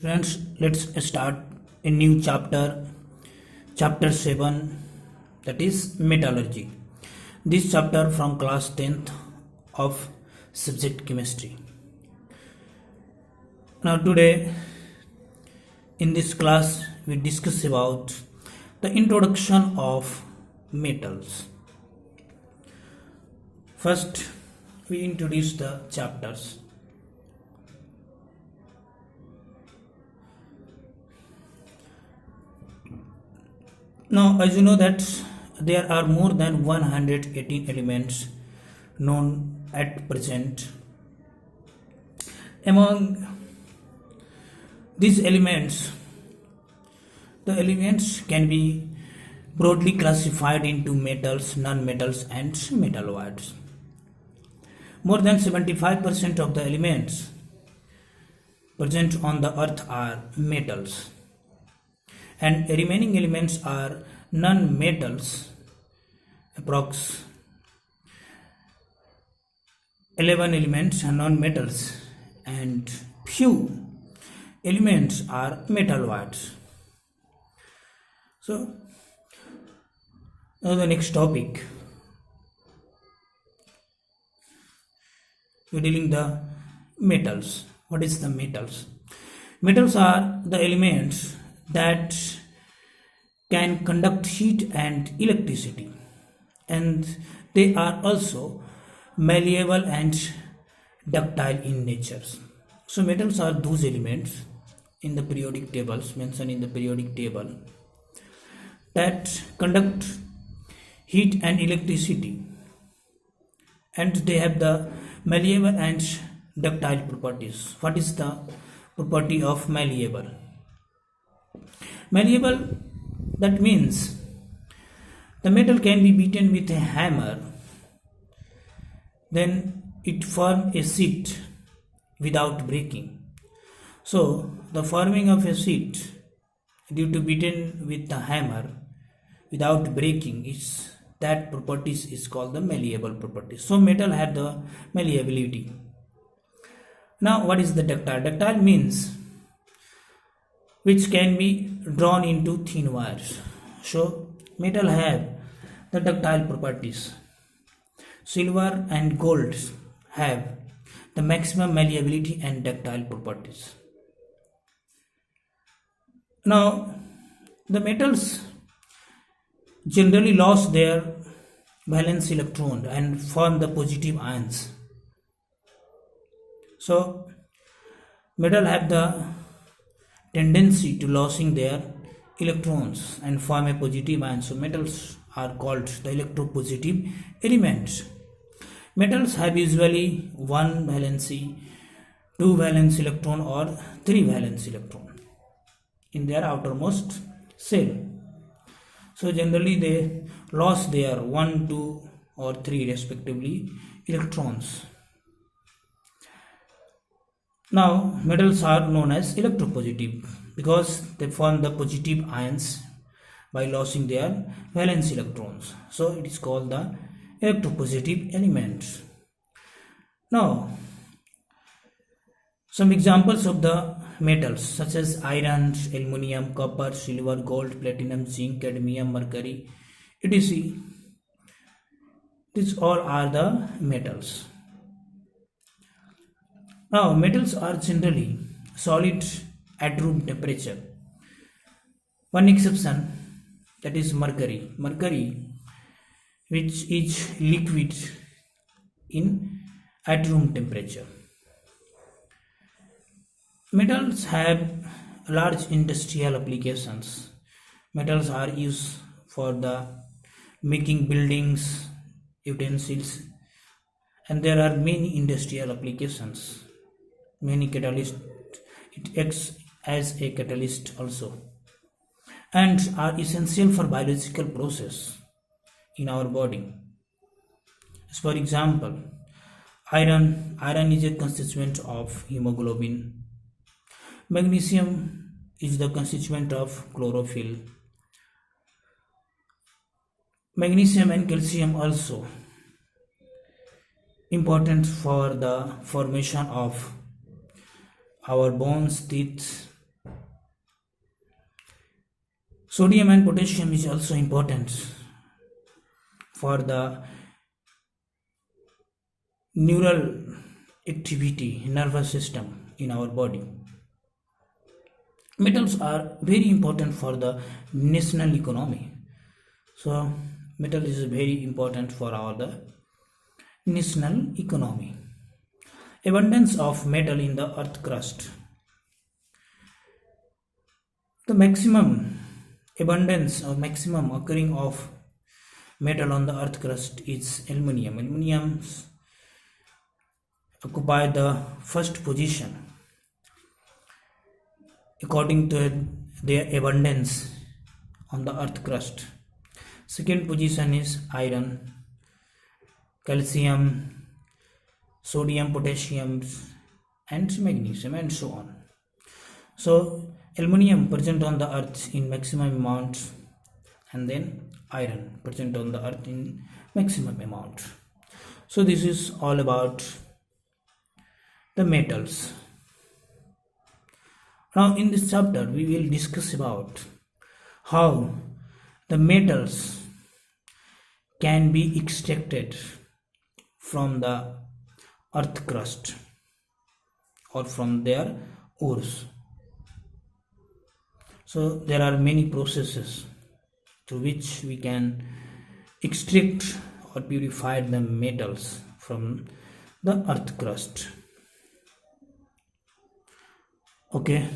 Friends, let's start a new chapter, chapter 7, that is metallurgy. This chapter from class 10th of subject chemistry. Now today in this class we discuss about the introduction of metals. First we introduce the chapters. Now, as you know that there are more than 118 elements known at present. Among these elements, the elements can be broadly classified into metals, non-metals and metalloids. More than 75% of the elements present on the earth are metals, and remaining elements are non-metals. Approx 11 elements are non-metals and few elements are metalloids. So now the next topic, we're dealing the metals. What is the metals? Metals are the elements that can conduct heat and electricity, and they are also malleable and ductile in nature. So metals are those elements in the periodic tables, mentioned in the periodic table, that conduct heat and electricity, and they have the malleable and ductile properties. What is the property of malleable? Malleable, that means the metal can be beaten with a hammer, then it forms a sheet without breaking. So the forming of a sheet due to beaten with the hammer without breaking, that properties is called the malleable property. So metal have the malleability. Now what is the ductile? Ductile means which can be drawn into thin wires. So metal have the ductile properties. Silver and gold have the maximum malleability and ductile properties. Now the metals generally lose their valence electron and form the positive ions. So metal have the tendency to losing their electrons and form a positive ion. So metals are called the electropositive elements. Metals have usually one valency, two valence electron or three valence electron in their outermost shell. So generally they lose their 1, 2 or 3 respectively electrons. Now metals are known as electropositive because they form the positive ions by losing their valence electrons. So it is called the electropositive elements. Now some examples of the metals such as iron, aluminium, copper, silver, gold, platinum, zinc, cadmium, mercury, etc. These all are the metals. Now metals are generally solid at room temperature. One exception, that is mercury. Mercury, which is liquid at room temperature. Metals have large industrial applications. Metals are used for the making buildings, utensils, and there are many industrial applications. Many catalysts, it acts as a catalyst also, and are essential for biological process in our body. As for example, iron is a constituent of hemoglobin. Magnesium is the constituent of chlorophyll. Magnesium and calcium also important for the formation of our bones, teeth, Sodium and potassium is also important for the neural activity, nervous system in our body. Metals are very important for the national economy. So metal is very important for our the national economy. Abundance of metal in the earth crust. The maximum abundance or maximum occurring of metal on the earth crust is aluminium. Aluminium occupy the first position according to their abundance on the earth crust. Second position is iron, calcium, sodium, potassium, and magnesium, and so on. So aluminium present on the earth in maximum amount, and then iron present on the earth in maximum amount. So this is all about the metals. Now in this chapter we will discuss about how the metals can be extracted from the earth crust or from their ores. So there are many processes through which we can extract or purify the metals from the earth crust. Okay.